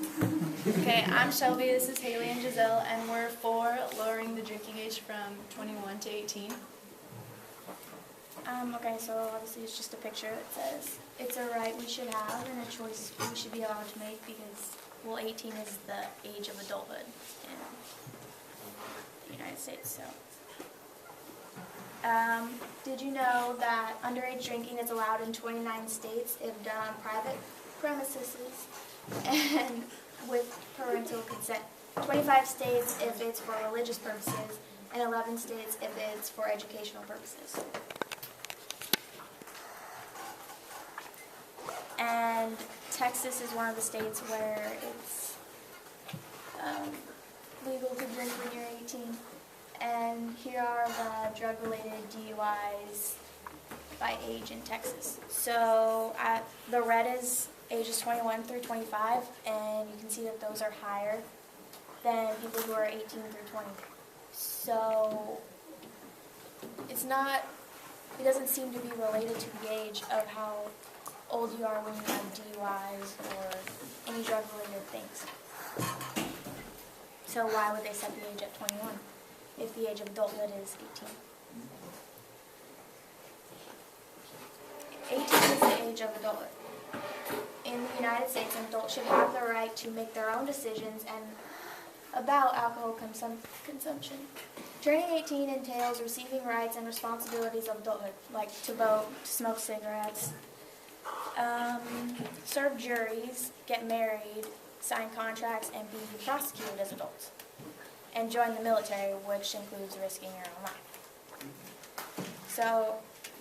Okay, I'm Shelby, this is Haley and Giselle, and we're for lowering the drinking age from 21 to 18. Okay, so obviously it's just a picture. It says it's a right we should have and a choice we should be allowed to make because, well, 18 is the age of adulthood in the United States. So, did you know that underage drinking is allowed in 29 states if done on private premises and with parental consent? 25 states if it's for religious purposes, and 11 states if it's for educational purposes. And Texas is one of the states where it's legal to drink when you're 18. And here are the drug-related DUIs by age in Texas. So the red is ages 21 through 25, and you can see that those are higher than people who are 18 through 20. So it doesn't seem to be related to the age of how old you are when you have DUIs or any drug-related things. So why would they set the age at 21 if the age of adulthood is 18? 18 is the age of adulthood. In the United States, an adult should have the right to make their own decisions about alcohol consumption. Turning 18 entails receiving rights and responsibilities of adulthood, like to vote, to smoke cigarettes, serve juries, get married, sign contracts, and be prosecuted as adults. And join the military, which includes risking your own life. So,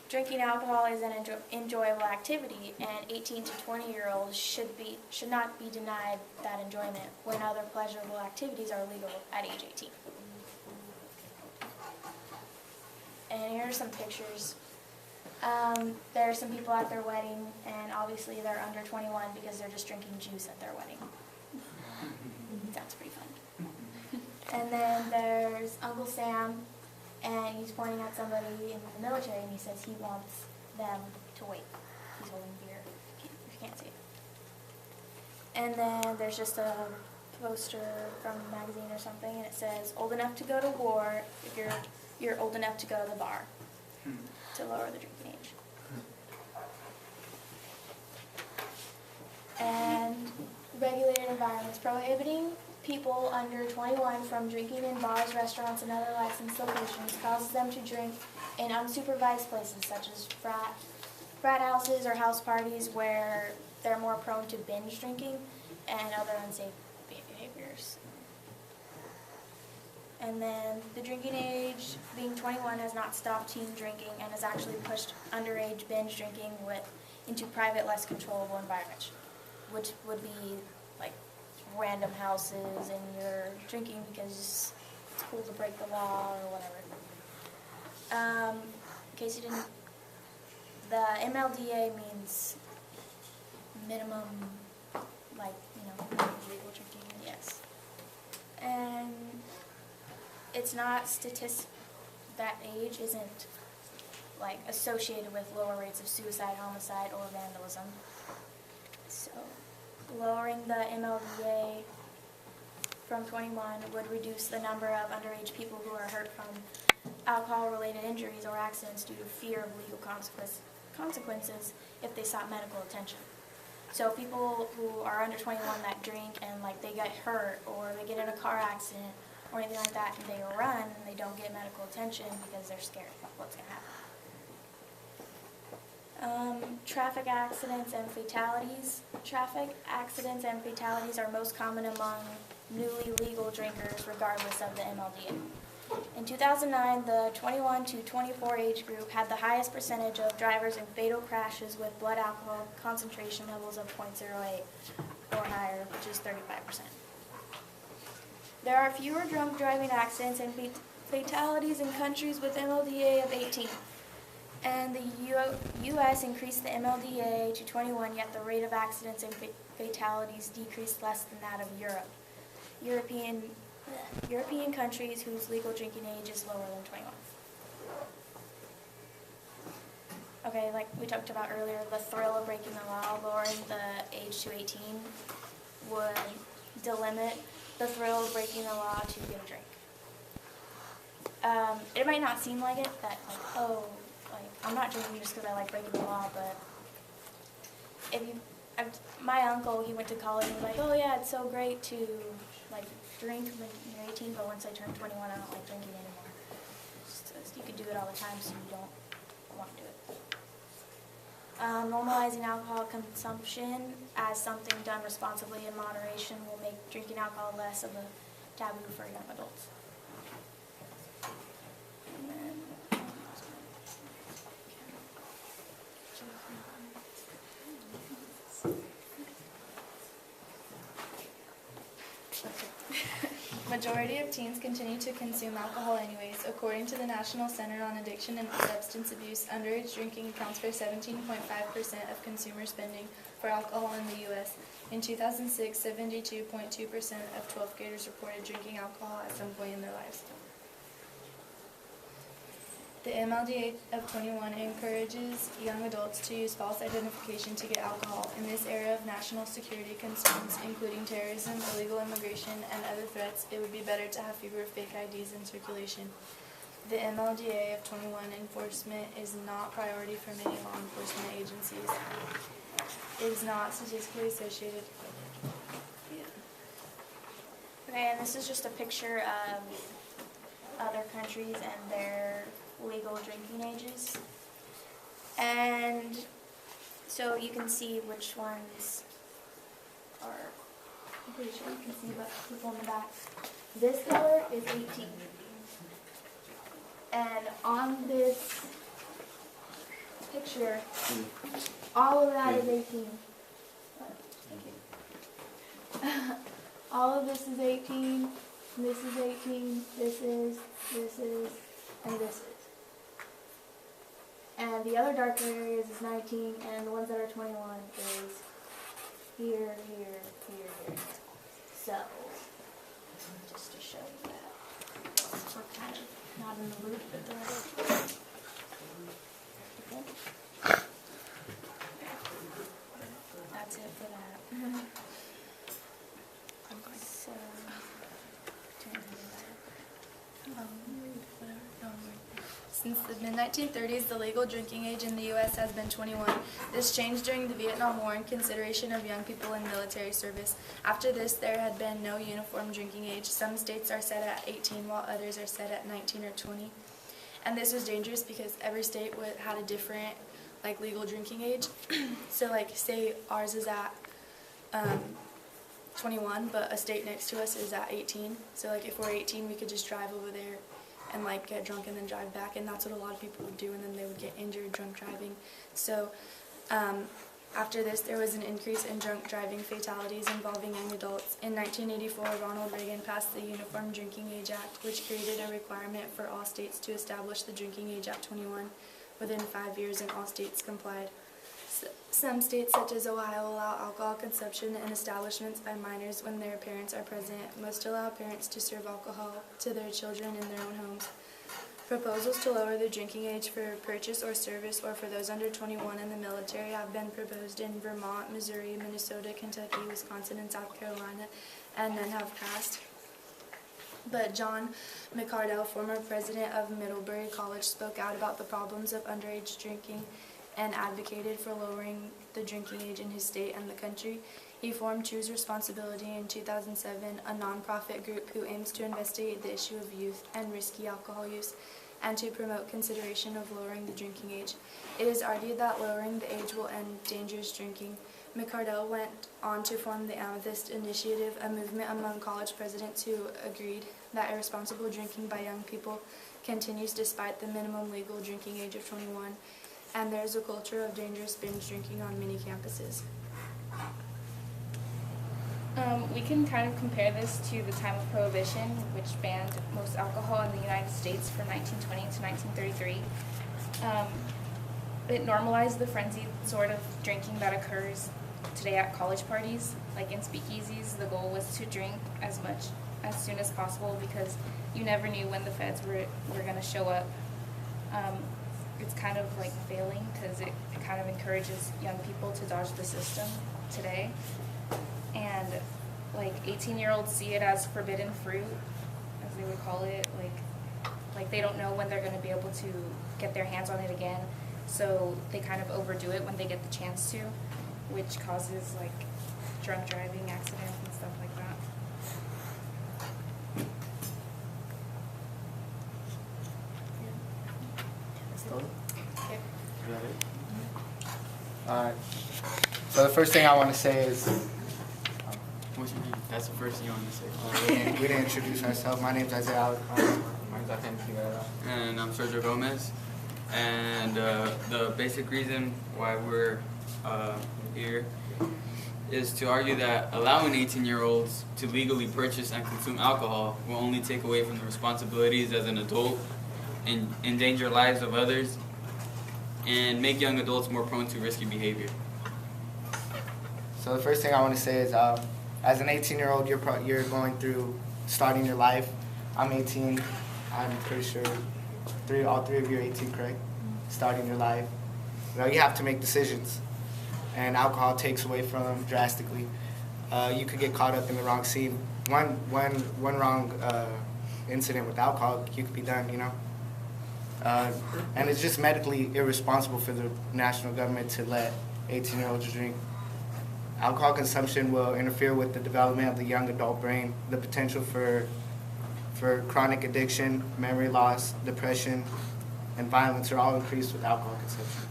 drinking alcohol is an enjoyable activity, and 18 to 20-year-olds should not be denied that enjoyment when other pleasurable activities are legal at age 18. And here are some pictures. There are some people at their wedding, and obviously they're under 21 because they're just drinking juice at their wedding. That's pretty fun. And then there's Uncle Sam, and he's pointing at somebody in the military, and he says he wants them to wait. He's holding beer, if you can't see it. And then there's just a poster from a magazine or something, and it says, old enough to go to war if you're old enough to go to the bar, to lower the drinking age. And regulated environments, prohibiting people under 21 from drinking in bars, restaurants, and other licensed locations causes them to drink in unsupervised places such as frat houses or house parties where they're more prone to binge drinking and other unsafe behaviors. And then the drinking age, being 21, has not stopped teen drinking and has actually pushed underage binge drinking into private, less controllable environments, which would be like random houses and you're drinking because it's cool to break the law or whatever. In case you didn't, the MLDA means minimum, legal drinking, yes. And it's not that age isn't associated with lower rates of suicide, homicide, or vandalism. So lowering the MLDA from 21 would reduce the number of underage people who are hurt from alcohol-related injuries or accidents due to fear of legal consequences if they sought medical attention. So people who are under 21 that drink and they get hurt or they get in a car accident or anything like that and they run and they don't get medical attention because they're scared about what's going to happen. Traffic accidents and fatalities. Traffic accidents and fatalities are most common among newly legal drinkers regardless of the MLDA. In 2009, the 21 to 24 age group had the highest percentage of drivers in fatal crashes with blood alcohol concentration levels of 0.08 or higher, which is 35%. There are fewer drunk driving accidents and fatalities in countries with MLDA of 18. And the U.S. increased the MLDA to 21, yet the rate of accidents and fatalities decreased less than that of Europe. European countries whose legal drinking age is lower than 21. Okay, like we talked about earlier, the thrill of breaking the law, lowering the age to 18 would delimit the thrill of breaking the law to get a drink. It might not seem like it, that like, oh, like I'm not drinking just because I like breaking the law, but if you, my uncle, he went to college and was like, oh yeah, it's so great to like drink when you're 18, but once I turn 21, I don't like drinking anymore. You can do it all the time, so you don't want to do it. Normalizing alcohol consumption as something done responsibly in moderation will make drinking alcohol less of a taboo for young adults. And then, Majority of teens continue to consume alcohol anyways. According to the National Center on Addiction and Substance Abuse, underage drinking accounts for 17.5% of consumer spending for alcohol in the U.S. In 2006, 72.2% of 12th graders reported drinking alcohol at some point in their lives. The MLDA of 21 encourages young adults to use false identification to get alcohol. In this era of national security concerns, including terrorism, illegal immigration, and other threats, it would be better to have fewer fake IDs in circulation. The MLDA of 21 enforcement is not priority for many law enforcement agencies. It is not statistically associated. Okay, and this is just a picture of other countries and their legal drinking ages. And so you can see which ones are, I'm pretty sure you can see the people in the back. This color is 18. And on this picture, all of that is 18. All of this is 18, this is 18, this is, and this is. And the other darker areas is 19, and the ones that are 21 is here, here, here, here. So, just to show you that we're kind of not in the loop, but they're okay. That's it for that. So, Since the mid-1930s, the legal drinking age in the U.S. has been 21. This changed during the Vietnam War in consideration of young people in military service. After this, there had been no uniform drinking age. Some states are set at 18, while others are set at 19 or 20. And this was dangerous because every state had a different, legal drinking age. So, say ours is at 21, but a state next to us is at 18. So, if we're 18, we could just drive over there and get drunk and then drive back, and that's what a lot of people would do, and then they would get injured drunk driving. So after this, there was an increase in drunk driving fatalities involving young adults. In 1984, Ronald Reagan passed the Uniform Drinking Age Act, which created a requirement for all states to establish the drinking age at 21 within 5 years, and all states complied. Some states, such as Ohio, allow alcohol consumption in establishments by minors when their parents are present. Most allow parents to serve alcohol to their children in their own homes. Proposals to lower the drinking age for purchase or service or for those under 21 in the military have been proposed in Vermont, Missouri, Minnesota, Kentucky, Wisconsin, and South Carolina, and none have passed. But John McCardell, former president of Middlebury College, spoke out about the problems of underage drinking and advocated for lowering the drinking age in his state and the country. He formed Choose Responsibility in 2007, a nonprofit group who aims to investigate the issue of youth and risky alcohol use and to promote consideration of lowering the drinking age. It is argued that lowering the age will end dangerous drinking. McCardell went on to form the Amethyst Initiative, a movement among college presidents who agreed that irresponsible drinking by young people continues despite the minimum legal drinking age of 21. And there's a culture of dangerous binge drinking on many campuses. We can kind of compare this to the time of Prohibition, which banned most alcohol in the United States from 1920 to 1933. It normalized the frenzied sort of drinking that occurs today at college parties. Like in speakeasies, the goal was to drink as much as soon as possible because you never knew when the feds were going to show up. It's kind of failing because it kind of encourages young people to dodge the system today. And like 18-year-olds see it as forbidden fruit, as they would call it. Like they don't know when they're going to be able to get their hands on it again, so they kind of overdo it when they get the chance to, which causes like drunk driving accidents and stuff like that. Alright. So the first thing I want to say is, What's your name? That's the first thing you want to say. we didn't introduce ourselves. My name's Isaiah. Mine's and I'm Sergio Gomez. And the basic reason why we're here is to argue that allowing 18-year-olds to legally purchase and consume alcohol will only take away from the responsibilities as an adult and endanger lives of others and make young adults more prone to risky behavior. So the first thing I want to say is, as an 18-year-old, you're going through starting your life. I'm 18. I'm pretty sure all three of you are 18, correct? Starting your life. You have to make decisions, and alcohol takes away from them drastically. You could get caught up in the wrong scene. One wrong incident with alcohol, you could be done, you know? And it's just medically irresponsible for the national government to let 18-year-olds drink. Alcohol consumption will interfere with the development of the young adult brain. The potential for chronic addiction, memory loss, depression, and violence are all increased with alcohol consumption.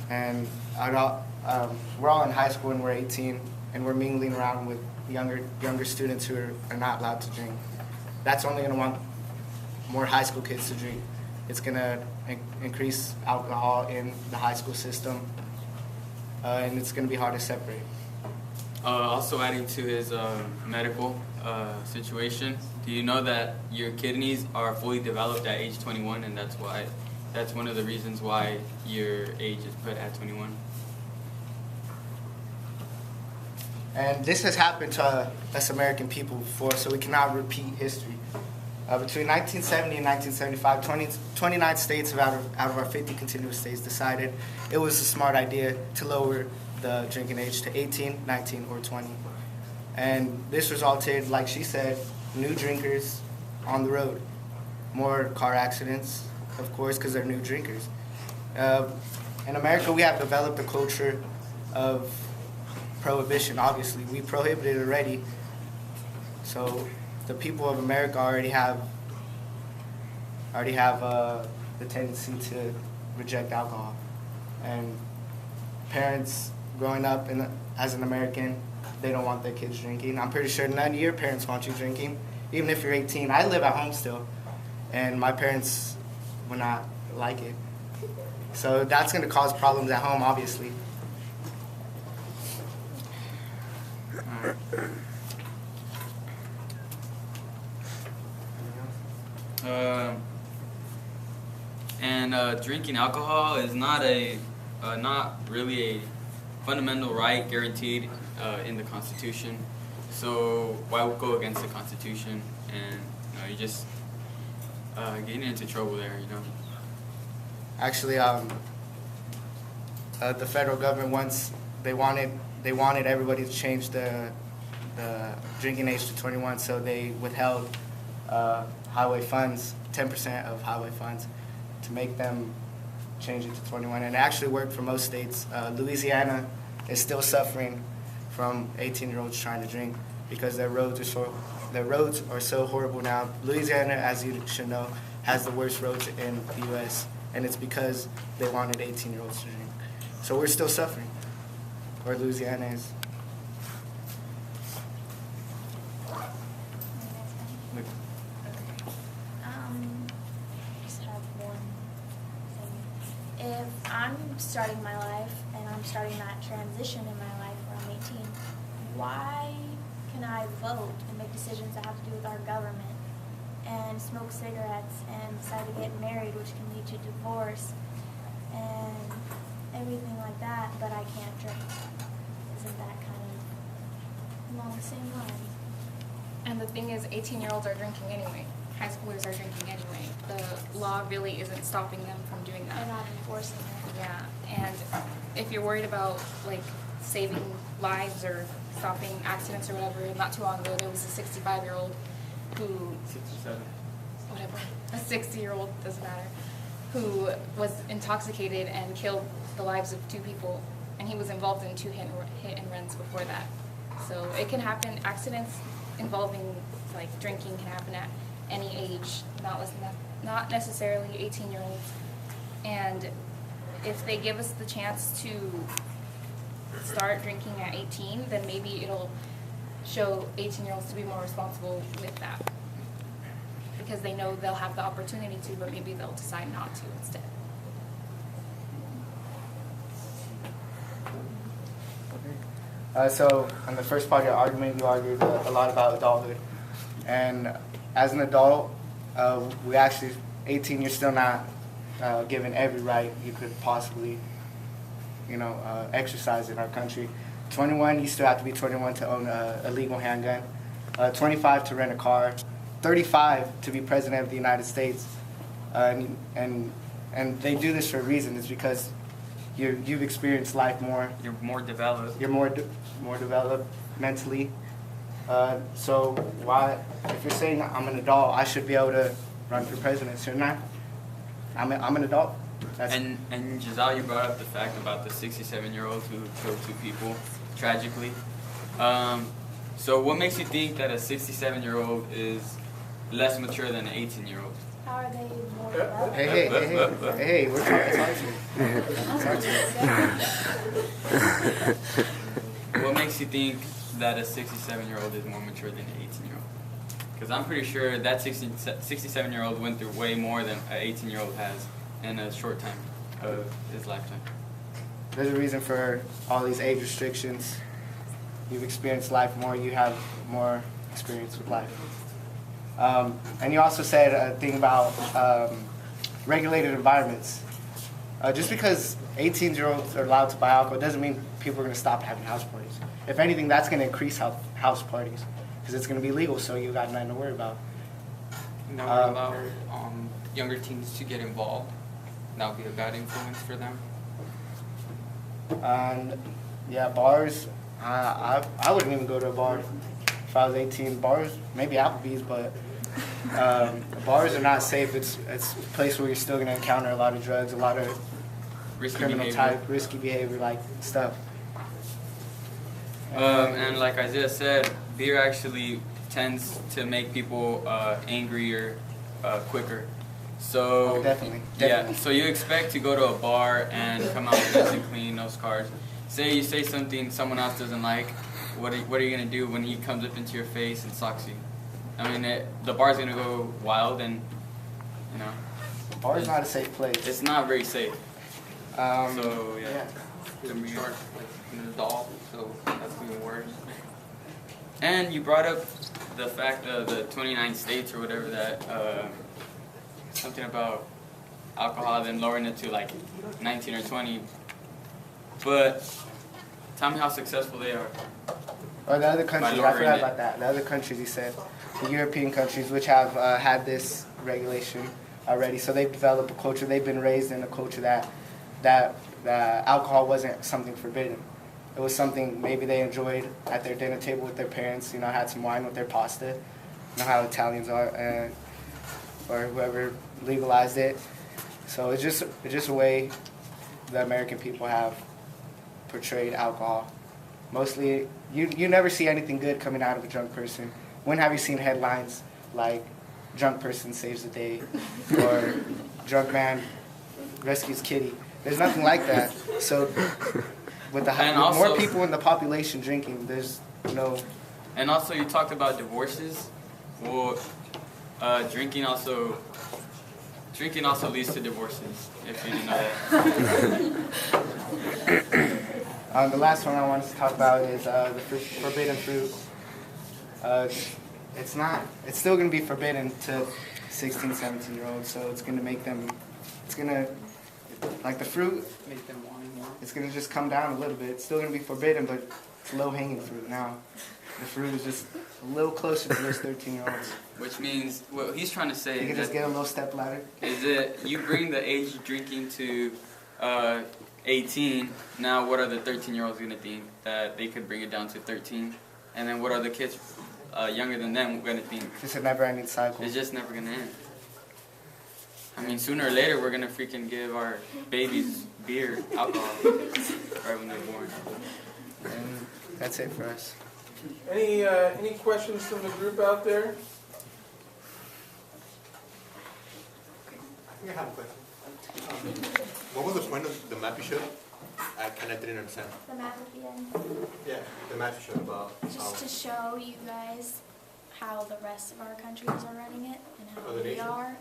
And we're all in high school and we're 18, and we're mingling around with younger students who are not allowed to drink. That's only going to want more high school kids to drink. It's going to increase alcohol in the high school system, and it's going to be hard to separate. Also adding to his medical situation, do you know that your kidneys are fully developed at age 21, and that's one of the reasons why your age is put at 21? And this has happened to us American people before, so we cannot repeat history. Between 1970 and 1975, 29 states out of our 50 continuous states decided it was a smart idea to lower the drinking age to 18, 19, or 20. And this resulted, like she said, new drinkers on the road. More car accidents, of course, because they're new drinkers. In America, we have developed a culture of prohibition, obviously. We prohibited it already. So the people of America already have the tendency to reject alcohol. And parents growing up as an American, they don't want their kids drinking. I'm pretty sure none of your parents want you drinking, even if you're 18. I live at home still, and my parents would not like it. So that's going to cause problems at home, obviously. Drinking alcohol is not really a fundamental right guaranteed in the Constitution. So why go against the Constitution? And you just getting into trouble there, you know. Actually, the federal government they wanted everybody to change the drinking age to 21, so they withheld highway funds, 10% of highway funds, to make them change it to 21. And it actually worked for most states. Louisiana is still suffering from 18-year-olds trying to drink because their roads are so horrible now. Louisiana, as you should know, has the worst roads in the U.S., and it's because they wanted 18-year-olds to drink. So we're still suffering, or Louisiana is. Just have one thing. If I'm starting my life and I'm starting that transition in my life where I'm 18, why can I vote and make decisions that have to do with our government and smoke cigarettes and decide to get married, which can lead to divorce and everything like that, but I can't drink? Isn't that kind of along the same line? And the thing is, 18-year-olds are drinking anyway. High schoolers are drinking anyway. The law really isn't stopping them from doing that. They're not enforcing it. Yeah, and if you're worried about like saving lives or stopping accidents or whatever. Not too long ago, there was a 65-year-old who, 67. whatever, a 60-year-old, doesn't matter, who was intoxicated and killed the lives of 2 people, and he was involved in 2 hit and runs before that. So it can happen. Accidents involving like drinking can happen at any age, not necessarily 18-year-olds. And if they give us the chance to start drinking at 18, then maybe it'll show 18-year-olds to be more responsible with that, because they know they'll have the opportunity to, but maybe they'll decide not to instead. So on the first part of your argument, you argued a lot about adulthood. And as an adult, we actually, 18, you're still not given every right you could possibly, exercise in our country. 21, you still have to be 21 to own a legal handgun. 25 to rent a car. 35 to be president of the United States. And they do this for a reason. It's because you've experienced life more. You're more developed. You're more developed mentally. So why, if you're saying I'm an adult, I should be able to run for president, shouldn't I? I'm an adult. And Giselle, you brought up the fact about the 67-year-old who killed 2 people tragically. So what makes you think that a 67-year-old is less mature than an 18-year-old? How are they more developed? Hey, we're trying to talk to you. What makes you think that a 67-year-old is more mature than an 18-year-old? Because I'm pretty sure that 67-year-old went through way more than an 18-year-old has in a short time of his lifetime. There's a reason for all these age restrictions. You've experienced life more. You have more experience with life. And you also said a thing about regulated environments. Just because 18-year-olds are allowed to buy alcohol doesn't mean people are going to stop having house parties. If anything, that's going to increase house parties because it's going to be legal, so you got nothing to worry about. Now we're allow younger teens to get involved. That would be a bad influence for them. And yeah, bars. I wouldn't even go to a bar if I was 18. Bars, maybe Applebee's, but bars are not safe. It's a place where you're still going to encounter a lot of drugs, a lot of criminal type, risky behavior, like stuff. And like Isaiah said, beer actually tends to make people angrier quicker. So Definitely. Yeah, so you expect to go to a bar and come out nice and clean, no scars. Say you say something someone else doesn't like, what are you gonna do when he comes up into your face and socks you? I mean, the bar's gonna go wild, and The bar's not a safe place. it's not very safe. So yeah. To be charged like an adult, so that's even worse. And you brought up the fact of the 29 states or whatever that something about alcohol, then lowering it to like 19 or 20. But tell me how successful they are. Or the other countries, I lowering forgot it. about that. The other countries, he said, the European countries, which have had this regulation already, so they've developed a culture. They've been raised in a culture that alcohol wasn't something forbidden. It was something maybe they enjoyed at their dinner table with their parents. Had some wine with their pasta. You know how Italians are, or whoever legalized it. So it's just a way the American people have portrayed alcohol. Mostly, you never see anything good coming out of a drunk person. When have you seen headlines like "drunk person saves the day" or "drunk man rescues kitty"? There's nothing like that. So with more people in the population drinking, there's no. And also, you talked about divorces. Well, drinking also leads to divorces. If you didn't know that. The last one I wanted to talk about is the forbidden fruit. It's still going to be forbidden to 16, 17-year-olds, so it's going to make them, like the fruit, Make them want more. it's going to just come down a little bit. It's still going to be forbidden, but it's low-hanging fruit now. The fruit is just a little closer to those 13-year-olds. Which means, what he's trying to say You can is just get a little step ladder. that you bring the age of drinking to 18. Now, what are the 13-year-olds gonna think that they could bring it down to 13? And then what are the kids younger than them gonna think? It's a never-ending cycle. It's just never gonna end. I mean, sooner or later, we're gonna freaking give our babies beer, alcohol, right when they're born. And that's it for us. Any questions from the group out there? I have a question. What was the point of the map you showed? I kind of didn't understand. The map at the end, Yeah, the map you showed about just to show you guys how the rest of our countries are running it and how Other we nations? are.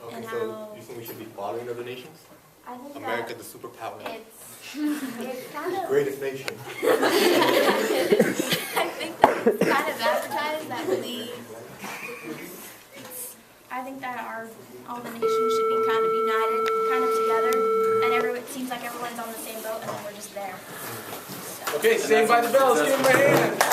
Okay, and so how- you think we should be following other nations? I think America, that the superpower, it's kind of, greatest nation. I think that it's kind of advertised that I think that all the nations should be kind of united, kind of together, and it seems like everyone's on the same boat, and then we're just there. So. Okay, Saved by the Bell, let's give them a hand.